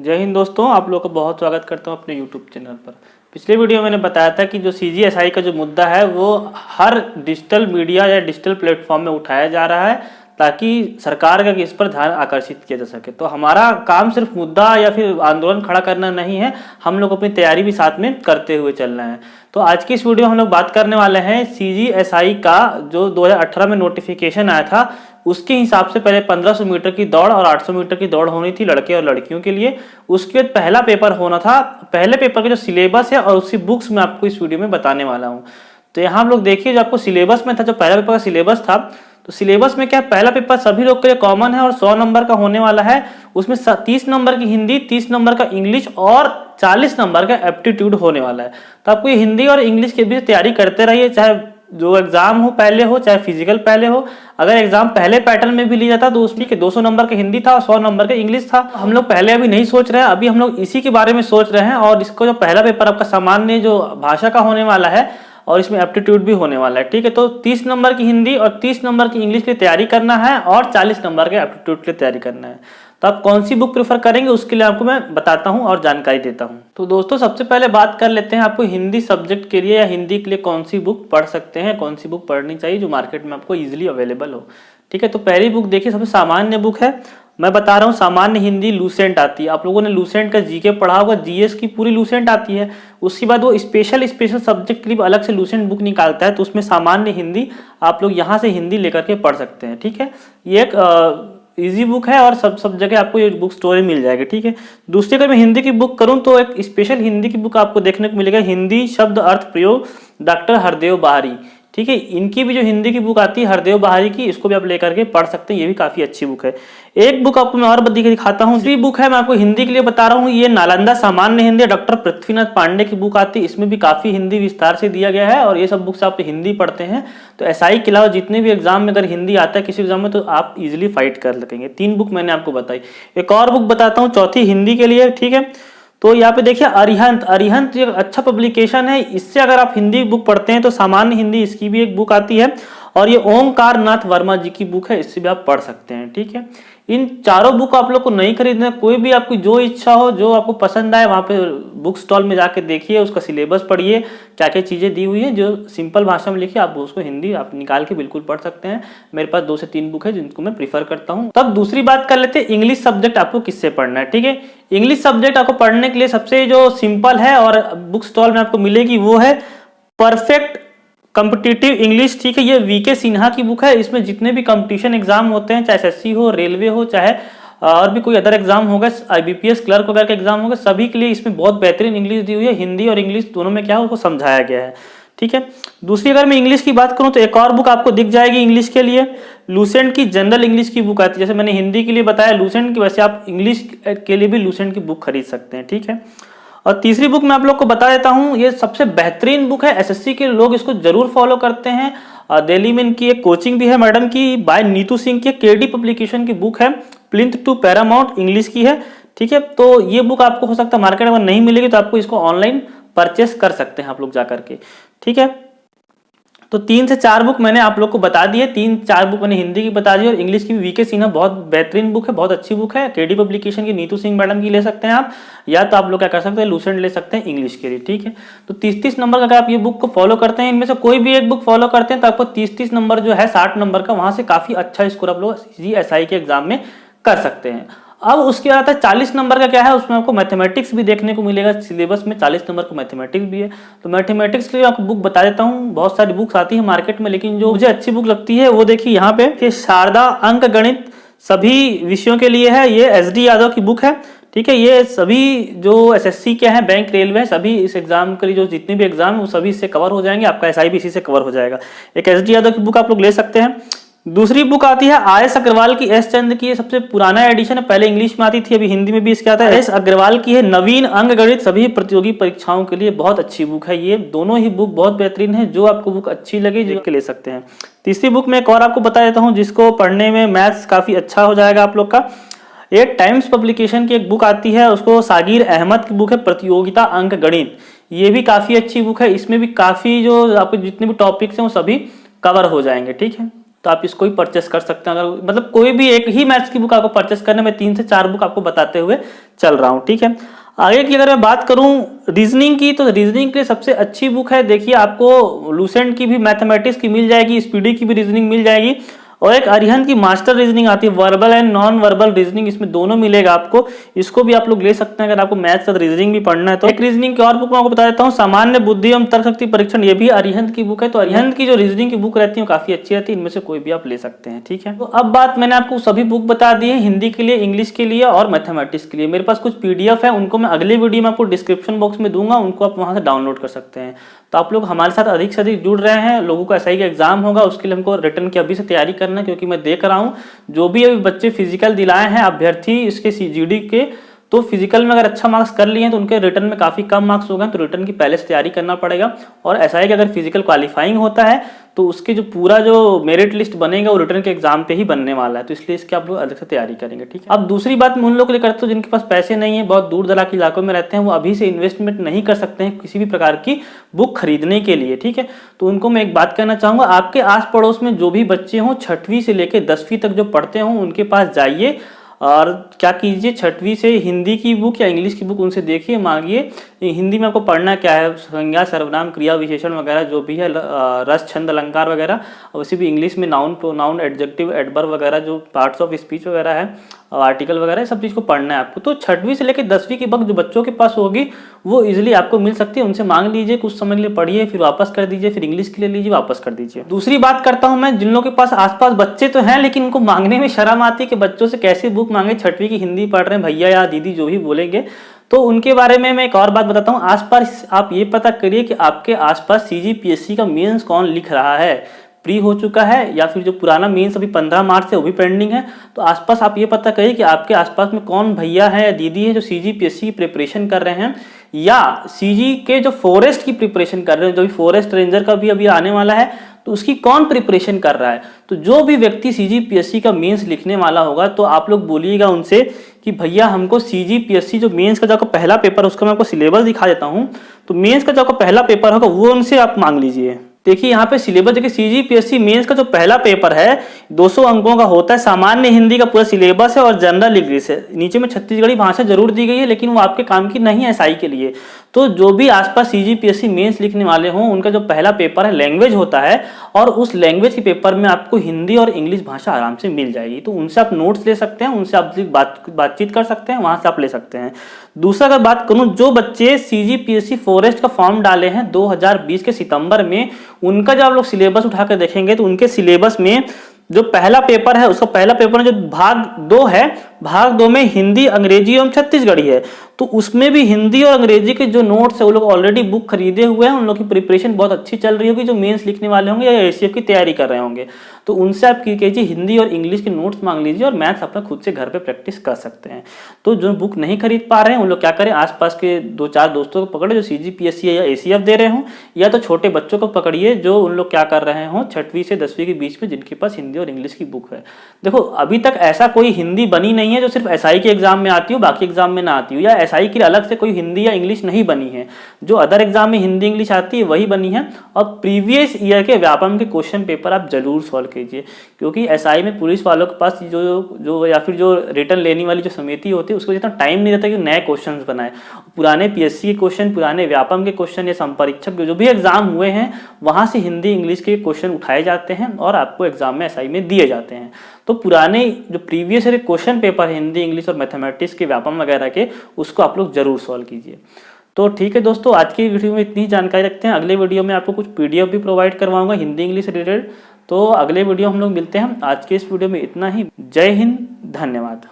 जय हिंद दोस्तों, आप लोगों का बहुत स्वागत करता हूं अपने YouTube चैनल पर। पिछले वीडियो में मैंने बताया था कि जो CGSI का जो मुद्दा है वो हर डिजिटल मीडिया या डिजिटल प्लेटफॉर्म में उठाया जा रहा है ताकि सरकार का इस पर ध्यान आकर्षित किया जा सके। तो हमारा काम सिर्फ मुद्दा या फिर आंदोलन खड़ा करना नहीं है, हम लोग अपनी तैयारी भी साथ में करते हुए चलना है। तो आज की इस वीडियो में हम लोग बात करने वाले हैं CGSI का जो 2018 में नोटिफिकेशन आया था उसके हिसाब से पहले 1500 मीटर की दौड़ और 800 मीटर की दौड़ होनी थी लड़के और लड़कियों के लिए। उसके बाद पहला पेपर होना था। पहले पेपर का जो सिलेबस है और उसकी बुक्स मैं आपको इस वीडियो में बताने वाला हूँ। तो यहाँ हम लोग देखिए, जो आपको सिलेबस में था, जो पहला पेपर का सिलेबस था, तो सिलेबस में क्या पहला पेपर सभी लोग के लिए कॉमन है और 100 नंबर का होने वाला है। उसमें 30 नंबर की हिंदी, 30 नंबर का इंग्लिश और 40 नंबर का एप्टीट्यूड होने वाला है। तो आपको ये हिंदी और इंग्लिश के बीच तैयारी करते रहिए, चाहे जो एग्जाम हो पहले हो चाहे फिजिकल पहले हो। अगर एग्जाम पहले पैटर्न में भी लिया जाता तो उसमें के 200 नंबर का हिंदी था और 100 नंबर का इंग्लिश था। हम लोग पहले अभी नहीं सोच रहे हैं, अभी हम लोग इसी के बारे में सोच रहे हैं। और इसको जो पहला पेपर आपका सामान्य जो भाषा का होने वाला है और इसमें एप्टीट्यूड भी होने वाला है, ठीक है। तो 30 नंबर की हिंदी और 30 नंबर की इंग्लिश की तैयारी करना है और 40 नंबर के एप्टीट्यूड की तैयारी करना है। तो आप कौन सी बुक प्रेफर करेंगे उसके लिए आपको मैं बताता हूं और जानकारी देता हूं। तो दोस्तों, सबसे पहले बात कर लेते हैं आपको हिंदी सब्जेक्ट के लिए या हिंदी के लिए कौन सी बुक पढ़ सकते हैं, कौन सी बुक पढ़नी चाहिए जो मार्केट में आपको इजीली अवेलेबल हो, ठीक है। तो पहली बुक देखिए, सबसे सामान्य बुक है, मैं बता रहा हूँ सामान्य हिंदी लूसेंट आती है। आप लोगों ने लूसेंट का जीके पढ़ा होगा, जीएस की पूरी लूसेंट आती है। उसके बाद वो स्पेशल सब्जेक्ट के लिए अलग से लूसेंट बुक निकालता है, तो उसमें सामान्य हिंदी आप लोग यहाँ से हिंदी लेकर के पढ़ सकते हैं, ठीक है। ये एक इजी बुक है और सब जगह आपको ये बुक स्टोर में मिल जाएगा, ठीक है। दूसरी अगर मैं हिंदी की बुक करूं तो एक स्पेशल हिंदी की बुक आपको देखने को मिलेगा, हिंदी शब्द अर्थ प्रयोग, डॉक्टर हरदेव बहारी, ठीक है। इनकी भी जो हिंदी की बुक आती है हरदेव बहारी की, इसको भी आप लेकर के पढ़ सकते हैं, ये भी काफी अच्छी बुक है। एक बुक आपको मैं और दिखाता हूँ, दूसरी बुक है, मैं आपको हिंदी के लिए बता रहा हूँ, ये नालंदा सामान्य हिंदी डॉक्टर पृथ्वीनाथ पांडे की बुक आती है। इसमें भी काफी हिंदी विस्तार से दिया गया है और ये सब बुक्स आप हिंदी पढ़ते हैं तो एसआई के अलावा जितने भी एग्जाम में अगर हिंदी आता है किसी एग्जाम में तो आप इजिली फाइट कर सकेंगे। 3 बुक मैंने आपको बताई। एक और बुक बताता हूँ चौथी हिंदी के लिए, ठीक है। तो यहाँ पे देखिए अरिहंत एक अच्छा पब्लिकेशन है, इससे अगर आप हिंदी बुक पढ़ते हैं तो सामान्य हिंदी इसकी भी एक बुक आती है और ये ओमकार नाथ वर्मा जी की बुक है, इससे भी आप पढ़ सकते हैं, ठीक है। इन चारों बुक आप लोग को नहीं खरीदना, कोई भी आपकी जो इच्छा हो, जो आपको पसंद आए वहाँ पे बुक स्टॉल में जाके देखिए, उसका सिलेबस पढ़िए, क्या क्या चीज़ें दी हुई है, जो सिंपल भाषा में लिखिए, आप उसको हिंदी आप निकाल के बिल्कुल पढ़ सकते हैं। मेरे पास 2 से 3 बुक है जिनको मैं प्रीफर करता हूँ। तब दूसरी बात कर लेते हैं, इंग्लिश सब्जेक्ट आपको किससे पढ़ना है, ठीक है। इंग्लिश सब्जेक्ट आपको पढ़ने के लिए सबसे जो सिंपल है और बुक स्टॉल में आपको मिलेगी वो है परफेक्ट कॉम्पिटिटिव इंग्लिश, ठीक है। ये वीके सिन्हा की बुक है। इसमें जितने भी कंपटीशन एग्जाम होते हैं, चाहे एसएससी हो, रेलवे हो, चाहे और भी कोई अदर एग्जाम होगा, IBPS क्लर्क वगैरह का एग्जाम होगा, सभी के लिए इसमें बहुत बेहतरीन इंग्लिश दी हुई है। हिंदी और इंग्लिश दोनों में क्या है उसको समझाया गया है, ठीक है। दूसरी अगर मैं इंग्लिश की बात करूं तो एक और बुक आपको दिख जाएगी इंग्लिश के लिए, लूसेंट की जनरल इंग्लिश की बुक आती है। जैसे मैंने हिंदी के लिए बताया लूसेंट की, वैसे आप इंग्लिश के लिए भी लूसेंट की बुक खरीद सकते हैं, ठीक है। और तीसरी बुक मैं आप लोग को बता देता हूं, ये सबसे बेहतरीन बुक है, एसएससी के लोग इसको जरूर फॉलो करते हैं। दिल्ली में इनकी एक कोचिंग भी है मैडम की, बाय नीतू सिंह की, केडी पब्लिकेशन की बुक है, प्लिंथ टू पैरामाउंट इंग्लिश की है, ठीक है। तो ये बुक आपको हो सकता है मार्केट में नहीं मिलेगी तो आपको इसको ऑनलाइन परचेस कर सकते हैं आप लोग जाकर के, ठीक है। तो 3 से 4 बुक मैंने आप लोग को बता दी है, 3-4 बुक मैंने हिंदी की बता दी और इंग्लिश की वीके सिन्हा बहुत बेहतरीन बुक है, बहुत अच्छी बुक है। केडी पब्लिकेशन की नीतू सिंह मैडम की ले सकते हैं आप, या तो आप लोग क्या कर सकते हैं लूसेंट ले सकते हैं इंग्लिश के लिए, ठीक है। तो 30-30 नंबर का अगर आप ये बुक को फॉलो करते हैं, इनमें से कोई भी एक बुक फॉलो करते हैं तो आपको 30-30 नंबर जो है 60 नंबर का, वहां से काफी अच्छा स्कोर आप लोग CGSI के एग्जाम में कर सकते हैं। अब उसके बाद आता है 40 नंबर का, क्या है उसमें आपको मैथमेटिक्स भी देखने को मिलेगा, सिलेबस में 40 नंबर का मैथमेटिक्स भी है। तो मैथमेटिक्स के लिए आपको बुक बता देता हूँ, बहुत सारी बुक्स आती है मार्केट में, लेकिन जो मुझे अच्छी बुक लगती है वो देखिए यहाँ पे, कि शारदा अंक गणित सभी विषयों के लिए है, ये SD यादव की बुक है, ठीक है। ये सभी जो SSC के हैं, बैंक, रेलवे, सभी इस एग्जाम के लिए जो जितने भी एग्जाम है वो सभी इससे कवर हो जाएंगे, आपका SI भी इसी से कवर हो जाएगा। एक SD यादव की बुक आप लोग ले सकते हैं। दूसरी बुक आती है RS अग्रवाल की, S चंद्र की, सबसे पुराना एडिशन है, पहले इंग्लिश में आती थी, अभी हिंदी में भी इसके आता है। RS अग्रवाल की है नवीन अंक गणित सभी प्रतियोगी परीक्षाओं के लिए, बहुत अच्छी बुक है। ये दोनों ही बुक बहुत बेहतरीन है, जो आपको बुक अच्छी लगे जो ले सकते हैं। तीसरी बुक में एक और आपको बता देता हूँ जिसको पढ़ने में मैथ्स काफी अच्छा हो जाएगा आप लोग का। एक टाइम्स पब्लिकेशन की एक बुक आती है, उसको सागिर अहमद की बुक है, प्रतियोगिता अंक गणित। ये भी काफी अच्छी बुक है, इसमें भी काफी जो आपके जितने भी टॉपिक्स हैं वो सभी कवर हो जाएंगे, ठीक है। तो आप इसको ही परचेस कर सकते हैं। अगर मतलब कोई भी एक ही मैथ्स की बुक आपको परचेस करने में 3 से 4 बुक आपको बताते हुए चल रहा हूँ, ठीक है। आगे की अगर मैं बात करूं रीजनिंग की, तो रीजनिंग के लिए सबसे अच्छी बुक है, देखिए आपको लूसेंट की भी मैथमेटिक्स की मिल जाएगी, स्पीडी की भी रीजनिंग मिल जाएगी, और एक अरिहंत की मास्टर रीजनिंग आती है, verbal and non verbal reasoning, इसमें दोनों मिलेगा आपको। इसको भी आप लोग ले सकते हैं अगर आपको मैथ साथ रीजनिंग भी पढ़ना है तो। एक रीजनिंग की और बुक मैं आपको बता देता हूँ, सामान्य बुद्धि एवं तर्क शक्ति परीक्षण, ये भी अरिहंत की बुक है। तो अरिहंत की जो रीजनिंग की बुक रहती है काफी अच्छी रहती है, इनमें से कोई भी आप ले सकते हैं, ठीक है। तो अब बात मैंने आपको सभी बुक बता दी है, हिंदी के लिए, इंग्लिश के लिए और मैथमेटिक्स के लिए। मेरे पास कुछ पीडीएफ है, उनको मैं अगले वीडियो में आपको डिस्क्रिप्शन बॉक्स में दूंगा, उनको आप वहां से डाउनलोड कर सकते हैं। तो आप लोग हमारे साथ अधिक से अधिक जुड़ रहे हैं, लोगों को एसआई का एग्जाम होगा, उसके लिए हमको रिटर्न की अभी से तैयारी करना है, क्योंकि मैं देख रहा हूं जो भी अभी बच्चे फिजिकल दिलाए हैं अभ्यर्थी इसके जीडी के, तो फिजिकल में अगर अच्छा मार्क्स कर लिए हैं तो उनके रिटर्न में काफी कम मार्क्स हो गए, तो रिटर्न की पहले से तैयारी करना पड़ेगा। और एसआई का अगर फिजिकल क्वालिफाइंग होता है तो उसके जो पूरा जो मेरिट लिस्ट बनेगा वो रिटर्न के एग्जाम पे ही बनने वाला है, तो इसलिए इसकी आप लोग अलग से तैयारी करेंगे, ठीक है। अब दूसरी बात मैं उन लोगों के लिए करता हूँ जिनके पास पैसे नहीं है, बहुत दूर दराज के इलाकों में रहते हैं, वो अभी से इन्वेस्टमेंट नहीं कर सकते हैं किसी भी प्रकार की बुक खरीदने के लिए, ठीक है। तो उनको मैं एक बात कहना चाहूंगा, आपके आस पड़ोस में जो भी बच्चे हों 6वीं से लेकर 10वीं तक जो पढ़ते हों उनके पास जाइए और क्या कीजिए, 6वीं से हिंदी की बुक या इंग्लिश की बुक उनसे देखिए, मांगिए। हिंदी में आपको पढ़ना क्या है, संज्ञा सर्वनाम क्रिया विशेषण वगैरह जो भी है, रस छंद अलंकार वगैरह, वैसे भी इंग्लिश में नाउन प्रोनाउन एडजेक्टिव एडवर्ब वगैरह जो पार्ट्स ऑफ स्पीच वगैरह है, आर्टिकल वगैरह, सब चीज़ को पढ़ना है आपको। तो 6वीं से लेकर 10वीं की बुक जो बच्चों के पास होगी वो इजीली आपको मिल सकती है, उनसे मांग लीजिए, कुछ समय के लिए पढ़िए, फिर वापस कर दीजिए, फिर इंग्लिश के लिए लीजिए, वापस कर दीजिए। दूसरी बात करता हूं मैं, जिन लोगों के पास आसपास बच्चे तो हैं लेकिन उनको मांगने में शर्म आती है कि बच्चों से कैसे बुक मांगे, 6वीं की हिंदी पढ़ रहे हैं भैया या दीदी जो भी बोलेंगे, तो उनके बारे में मैं एक और बात बताता हूँ। आसपास आप ये पता करिए कि आपके आसपास सीजीपीएससी का मेंस कौन लिख रहा है, प्री हो चुका है या फिर जो पुराना मेंस अभी 15 मार्च से वो भी पेंडिंग है। तो आसपास आप ये पता करिए कि आपके आसपास में कौन भैया है या दीदी है जो सीजीपीएससी की प्रिपरेशन कर रहे हैं, या सीजी के जो फॉरेस्ट की प्रिपरेशन कर रहे हैं, जो भी फॉरेस्ट रेंजर का भी अभी आने वाला है तो उसकी कौन प्रिपरेशन कर रहा है। तो जो भी व्यक्ति सीजीपीएससी का मेंस लिखने वाला होगा तो आप लोग बोलिएगा उनसे कि भैया हमको सीजीपीएससी जो मेंस का जो आपका पहला पेपर, उसका मैं आपको सिलेबस दिखा देता हूं। तो मेंस का जो आपका पहला पेपर होगा वो उनसे आप मांग लीजिए। देखिए यहाँ पे सिलेबस देखिए, सीजीपीएससी मेंस का जो पहला पेपर है 200 अंकों का होता है, सामान्य हिंदी का पूरा सिलेबस है और जनरल इंग्लिश है, नीचे में छत्तीसगढ़ी भाषा जरूर दी गई है लेकिन वो आपके काम की नहीं है एसआई के लिए। तो जो भी आसपास सीजीपीएससी मेंस लिखने वाले हों उनका जो पहला पेपर है लैंग्वेज होता है, और उस लैंग्वेज के पेपर में आपको हिंदी और इंग्लिश भाषा आराम से मिल जाएगी। तो उनसे आप नोट्स ले सकते हैं, उनसे आप बातचीत कर सकते हैं, वहां से आप ले सकते हैं। दूसरा अगर बात करूं, जो बच्चे सीजीपीएससी फॉरेस्ट का फॉर्म डाले हैं 2020 के सितंबर में, उनका जब आप लोग सिलेबस उठा कर देखेंगे तो उनके सिलेबस में जो पहला पेपर है उसका पहला पेपर में जो भाग 2 है, भाग 2 में हिंदी, अंग्रेजी एवं छत्तीसगढ़ी है। तो उसमें भी हिंदी और अंग्रेजी के जो नोट्स है वो लोग ऑलरेडी बुक खरीदे हुए हैं, उन लोग की प्रिपरेशन बहुत अच्छी चल रही होगी, जो मेंस लिखने वाले होंगे या एसीएफ की तैयारी कर रहे होंगे। तो उनसे आप कीजिए, हिंदी और इंग्लिश के नोट्स मांग लीजिए और मैथ्स अपना खुद से घर पे प्रैक्टिस कर सकते हैं। तो जो बुक नहीं खरीद पा रहे हैं उन लोग क्या करें, आसपास के 2-4 दोस्तों को पकड़े जो सीजीपीएससी या एसीएफ दे रहे हों, या तो छोटे बच्चों को पकड़िए जो उन लोग क्या कर रहे हों 6वीं से 10वीं के बीच में, जिनके पास हिंदी और इंग्लिश की बुक है। देखो अभी तक ऐसा कोई हिंदी बनी नहीं है जो सिर्फ एसआई के एग्जाम में आती हो, बाकी एग्जाम में ना आती हो, या एसआई के लिए अलग से कोई हिंदी या इंग्लिश नहीं बनी है। जो अदर एग्जाम में हिंदी इंग्लिश आती है वही बनी है। और प्रीवियस ईयर के व्यापम के क्वेश्चन पेपर आप जरूर सॉल्व कीजिए, क्योंकि एसआई में पुलिस वालों के पास जो या फिर जो रिटर्न लेने वाली जो समिति होती है उसको जितना टाइम नहीं रहता कि नए क्वेश्चन बनाए। पुराने पीएससी के क्वेश्चन, पुराने व्यापम के क्वेश्चन या संपरीक्षक जो भी एग्जाम हुए हैं वहां से हिंदी इंग्लिश के क्वेश्चन उठाए जाते हैं और आपको एग्जाम में एसआई में दिए जाते हैं। तो पुराने जो previous year question paper Hindi English और मैथमेटिक्स के व्यापम वगैरह के, उसको आप लोग जरूर सॉल्व कीजिए। तो ठीक है दोस्तों, आज की वीडियो में इतनी जानकारी रखते हैं। अगले वीडियो में आपको कुछ पीडीएफ भी प्रोवाइड करवाऊंगा हिंदी इंग्लिश रिलेटेड। तो अगले वीडियो हम लोग मिलते हैं। आज के इस वीडियो में इतना ही। जय हिंद, धन्यवाद।